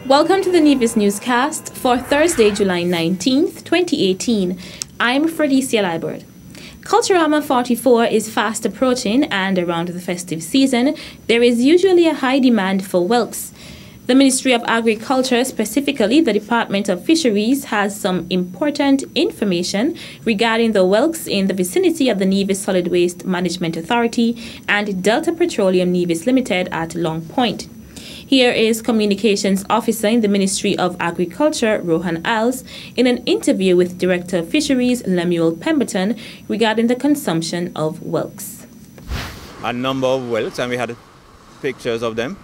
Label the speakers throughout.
Speaker 1: Welcome to the Nevis Newscast for Thursday, July 19th, 2018. I'm Fredicia Liburd. Culturama 44 is fast approaching, and around the festive season, there is usually a high demand for whelks. The Ministry of Agriculture, specifically the Department of Fisheries, has some important information regarding the whelks in the vicinity of the Nevis Solid Waste Management Authority and Delta Petroleum Nevis Limited at Long Point. Here is Communications Officer in the Ministry of Agriculture, Rohan Iles, in an interview with Director of Fisheries, Lemuel Pemberton, regarding the consumption of whelks.
Speaker 2: A number of whelks, and we had pictures of them,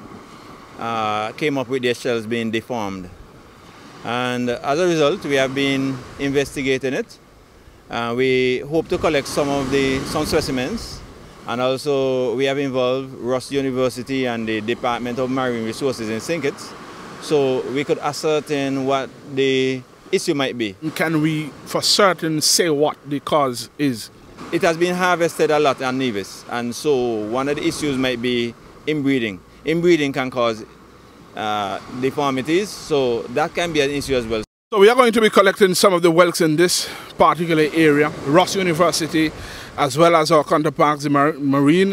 Speaker 2: came up with their shells being deformed. And as a result, we have been investigating it. We hope to collect some specimens. And also, we have involved Ross University and the Department of Marine Resources in St. Kitts, so we could ascertain what the issue might be.
Speaker 3: Can we, for certain, say what the cause is?
Speaker 2: It has been harvested a lot on Nevis, and so one of the issues might be inbreeding. Inbreeding can cause deformities, so that can be an issue as well.
Speaker 3: So we are going to be collecting some of the whelks in this particular area. Ross University, as well as our counterparts, the Marine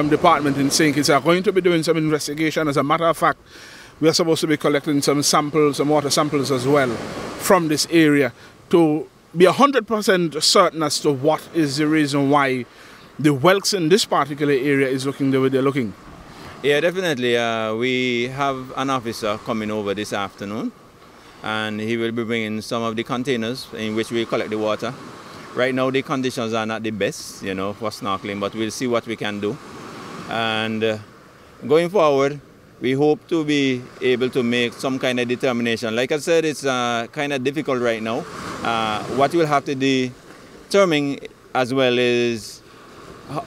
Speaker 3: Department in St. Kitts, are going to be doing some investigation. As a matter of fact, we are supposed to be collecting some samples, some water samples as well from this area to be 100% certain as to what is the reason why the whelks in this particular area is looking the way they're looking.
Speaker 2: Yeah, definitely. We have an officer coming over this afternoon, and he will be bringing some of the containers in which we collect the water. Right now the conditions are not the best, you know, for snorkeling, but we'll see what we can do. And going forward, we hope to be able to make some kind of determination. Like I said, it's kind of difficult right now. What we'll have to determine as well is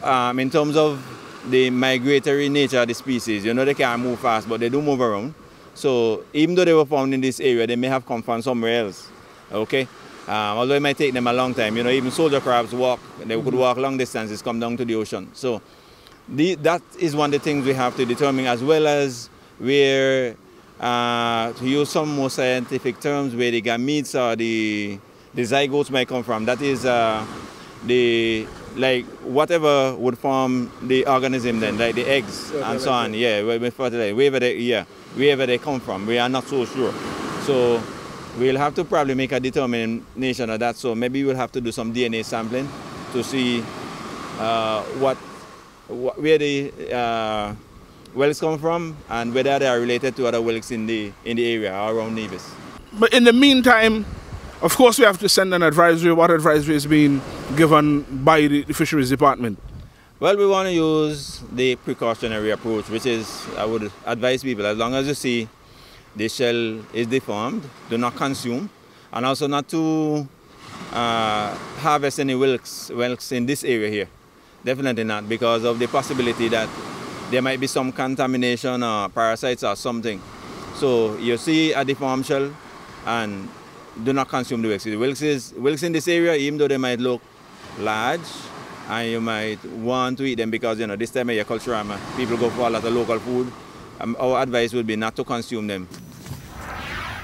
Speaker 2: in terms of the migratory nature of the species. You know, they can't move fast, but they do move around. So even though they were found in this area, they may have come from somewhere else. Okay? Although it might take them a long time. You know, even soldier crabs walk, they could walk long distances, come down to the ocean. So that is one of the things we have to determine, as well as where, to use some more scientific terms, where the gametes or the zygotes might come from. That is like whatever would form the organism then, like the eggs and so on. Yeah, wherever they come from, we are not so sure. So we'll have to probably make a determination of that. So maybe we'll have to do some DNA sampling to see where the whelks come from and whether they are related to other whelks in the area around Nevis.
Speaker 3: But in the meantime, of course, we have to send an advisory. What advisory is being given by the Fisheries Department?
Speaker 2: Well, we want to use the precautionary approach, which is, I would advise people, as long as you see the shell is deformed, do not consume, and also not to harvest any whelks in this area here. Definitely not, because of the possibility that there might be some contamination or parasites or something. So you see a deformed shell and do not consume the whelks. The whelks in this area, even though they might look large, and you might want to eat them because, you know, this time of year, Culturama, people go for a lot of local food. Our advice would be not to consume them.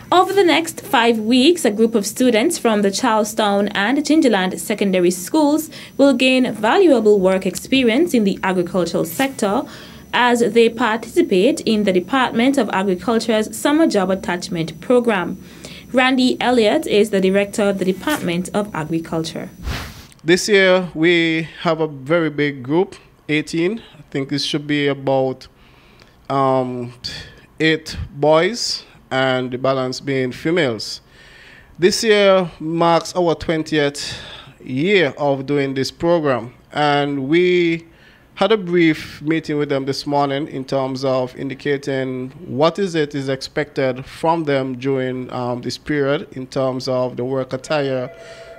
Speaker 1: Over the next 5 weeks, a group of students from the Charlestown and Gingerland secondary schools will gain valuable work experience in the agricultural sector as they participate in the Department of Agriculture's Summer Job Attachment Program. Randy Elliott is the director of the Department of Agriculture.
Speaker 4: This year we have a very big group, 18. I think this should be about 8 boys and the balance being females. This year marks our 20th year of doing this program, and we had a brief meeting with them this morning in terms of indicating what is expected from them during this period in terms of the work attire,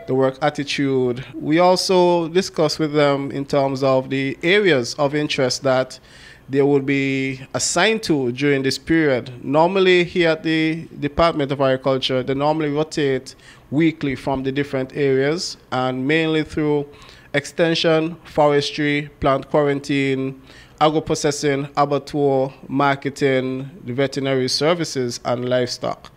Speaker 4: the work attitude. We also discussed with them in terms of the areas of interest that they will be assigned to during this period. Normally here at the Department of Agriculture, they normally rotate weekly from the different areas, and mainly through extension, forestry, plant quarantine, agro-processing, abattoir, marketing, the veterinary services, and livestock.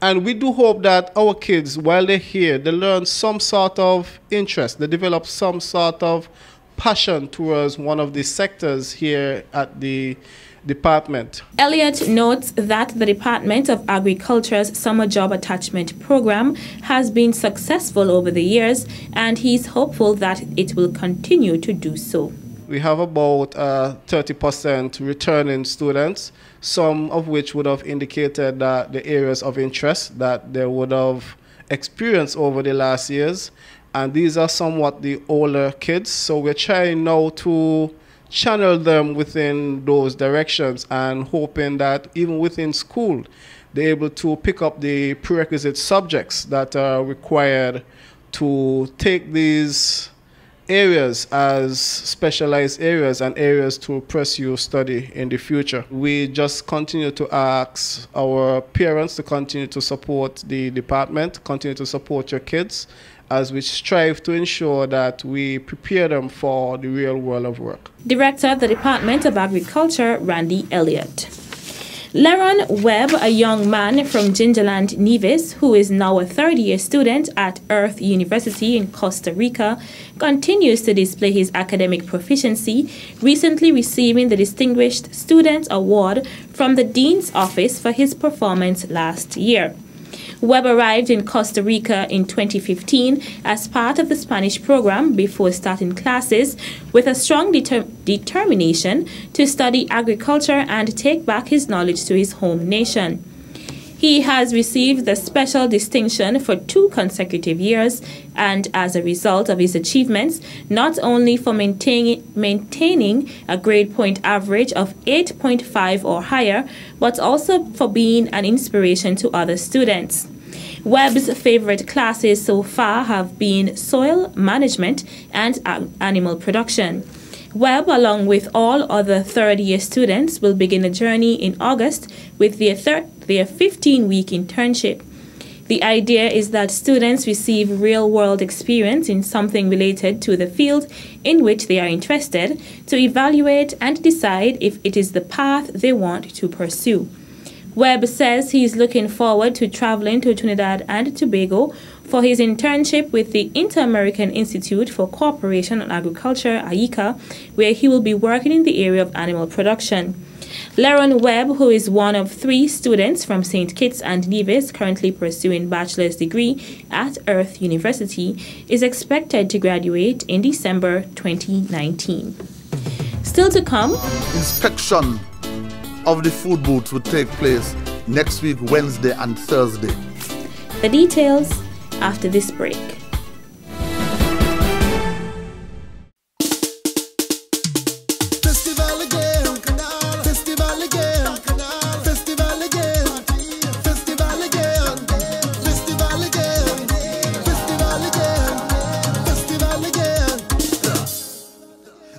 Speaker 4: And we do hope that our kids, while they're here, they learn some sort of interest, they develop some sort of passion towards one of the sectors here at the department.
Speaker 1: Elliott notes that the Department of Agriculture's Summer Job Attachment Program has been successful over the years, and he's hopeful that it will continue to do so.
Speaker 4: We have about 30% returning students, some of which would have indicated that the areas of interest that they would have experienced over the last years. And these are somewhat the older kids, so we're trying now to channel them within those directions and hoping that even within school, they're able to pick up the prerequisite subjects that are required to take these areas as specialized areas and areas to pursue study in the future. We just continue to ask our parents to continue to support the department, continue to support your kids as we strive to ensure that we prepare them for the real world of work.
Speaker 1: Director of the Department of Agriculture, Randy Elliott. Leron Webb, a young man from Gingerland, Nevis, who is now a third-year student at Earth University in Costa Rica, continues to display his academic proficiency, recently receiving the Distinguished Student Award from the Dean's Office for his performance last year. Webb arrived in Costa Rica in 2015 as part of the Spanish program before starting classes with a strong determination to study agriculture and take back his knowledge to his home nation. He has received the special distinction for 2 consecutive years, and as a result of his achievements, not only for maintaining a grade point average of 8.5 or higher, but also for being an inspiration to other students. Webb's favorite classes so far have been soil management and animal production. Webb, along with all other third-year students, will begin a journey in August with their 15-week internship. The idea is that students receive real-world experience in something related to the field in which they are interested to evaluate and decide if it is the path they want to pursue. Webb says he is looking forward to traveling to Trinidad and Tobago for his internship with the Inter-American Institute for Cooperation on Agriculture, AICA, where he will be working in the area of animal production. Leron Webb, who is one of 3 students from St. Kitts and Nevis currently pursuing bachelor's degree at Earth University, is expected to graduate in December 2019. Still to come,
Speaker 5: inspection of the food booths will take place next week, Wednesday and Thursday.
Speaker 1: The details after this break.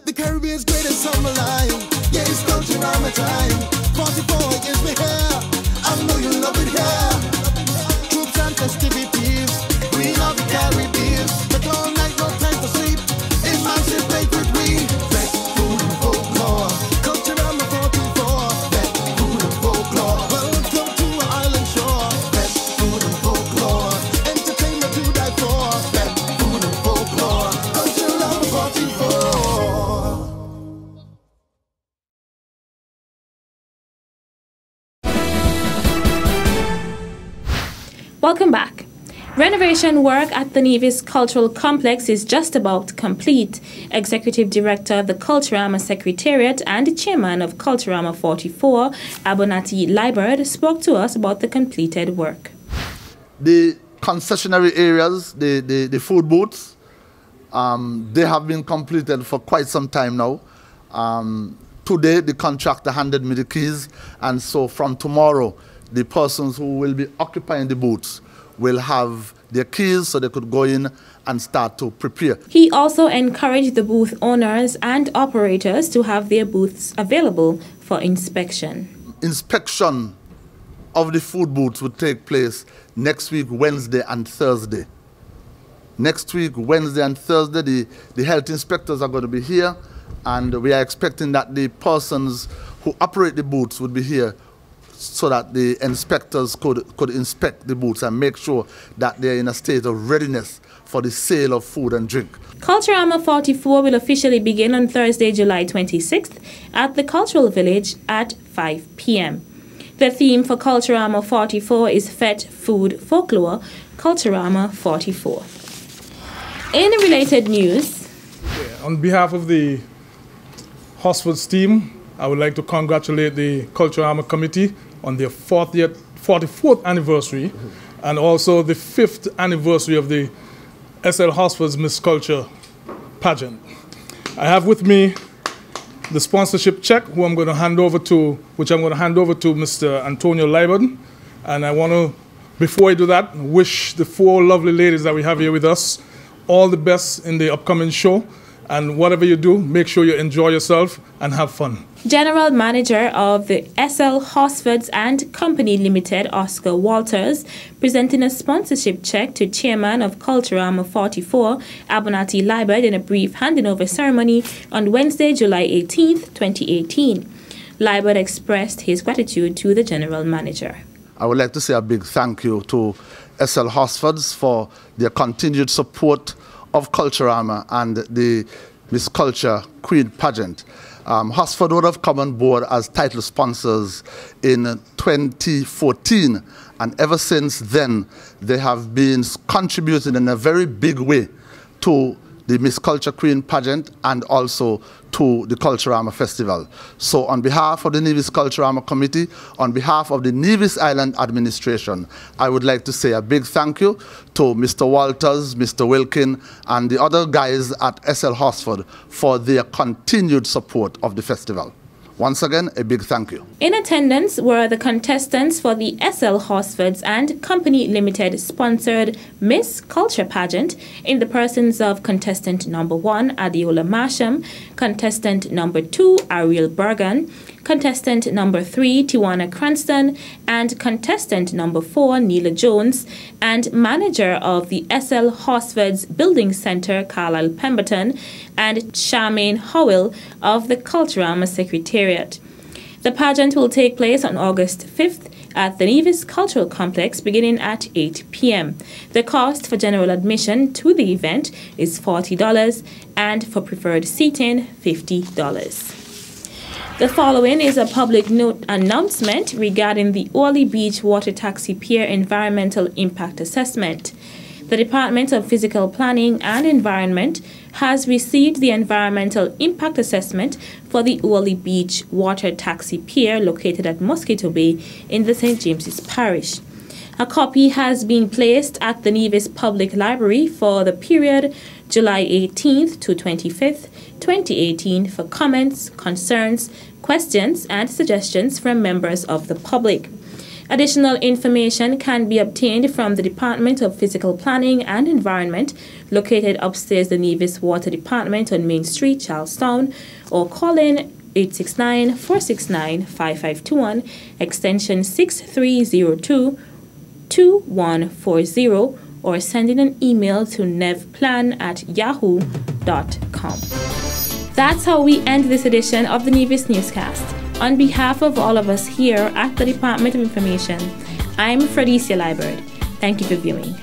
Speaker 6: The Caribbean's greatest summer line. Yeah, it's culture on my time. 44 gives me hair. I know you love it here. Troops and festivities. Queen of the Caribbean. But all night, no time for sleep. Emancipate with we. Black food and folklore. Culture on the 44. Black food and folklore. Welcome to our island shore. Black food and folklore. Entertainment to die for. Black food and folklore. Culture on the 44.
Speaker 1: Welcome back. Renovation work at the Nevis Cultural Complex is just about complete. Executive Director of the Culturama Secretariat and Chairman of Culturama 44, Abonati Liebert, spoke to us about the completed work.
Speaker 5: The concessionary areas, the food booths, they have been completed for quite some time now. Today, the contractor handed me the keys, and so from tomorrow, the persons who will be occupying the booths will have their keys so they could go in and start to prepare.
Speaker 1: He also encouraged the booth owners and operators to have their booths available for inspection.
Speaker 5: Inspection of the food booths will take place next week, Wednesday and Thursday. Next week, Wednesday and Thursday, the health inspectors are going to be here, and we are expecting that the persons who operate the booths would be here so that the inspectors could inspect the booths and make sure that they're in a state of readiness for the sale of food and drink.
Speaker 1: Culturama 44 will officially begin on Thursday, July 26th at the Cultural Village at 5 p.m. The theme for Culturama 44 is Fet Food Folklore, Culturama 44. In related news,
Speaker 7: on behalf of the Hosford's team, I would like to congratulate the Culturama Committee on their 44th anniversary and also the 5th anniversary of the SL Hosford's Miss Culture pageant. I have with me the sponsorship check, which I'm going to hand over to Mr. Antonio Liebert. And I want to, before I do that, wish the 4 lovely ladies that we have here with us all the best in the upcoming show. And whatever you do, make sure you enjoy yourself and have fun.
Speaker 1: General Manager of the SL Hosfords and Company Limited, Oscar Walters, presenting a sponsorship check to Chairman of Culturama 44, Abonati Liebert, in a brief handing over ceremony on Wednesday, July 18th, 2018. Liebert expressed his gratitude to the General Manager.
Speaker 5: I would like to say a big thank you to SL Hosfords for their continued support of Culturama and the Miss Culture Queen pageant. Hosford would have come on board as title sponsors in 2014, and ever since then they have been contributing in a very big way to the Miss Culture Queen pageant and also to the Culturama Festival. So on behalf of the Nevis Culturama Committee, on behalf of the Nevis Island Administration, I would like to say a big thank you to Mr. Walters, Mr. Wilkin, and the other guys at SL Hosford for their continued support of the festival. Once again, a big thank you.
Speaker 1: In attendance were the contestants for the SL Hosfords and Company Limited sponsored Miss Culture pageant in the persons of contestant number 1, Adiola Masham, contestant number 2, Ariel Bergen, contestant number 3, Tiwana Cranston, and contestant number 4, Neela Jones, and manager of the SL Hosfords Building Center, Carlisle Pemberton, and Charmaine Howell of the Culturama Secretariat. The pageant will take place on August 5th at the Nevis Cultural Complex beginning at 8 p.m. The cost for general admission to the event is $40 and for preferred seating, $50. The following is a public announcement regarding the Orly Beach Water Taxi Pier Environmental Impact Assessment. The Department of Physical Planning and Environment has received the Environmental Impact Assessment for the Orly Beach Water Taxi Pier located at Mosquito Bay in the St. James's Parish. A copy has been placed at the Nevis Public Library for the period July 18th to 25th, 2018 for comments, concerns, questions, and suggestions from members of the public. Additional information can be obtained from the Department of Physical Planning and Environment, located upstairs the Nevis Water Department on Main Street, Charlestown, or call in 869-469-5521, extension 6302-2140, or sending an email to nevplan@yahoo.com. That's how we end this edition of the Nevis Newscast. On behalf of all of us here at the Department of Information, I'm Fredicia Liebert. Thank you for viewing.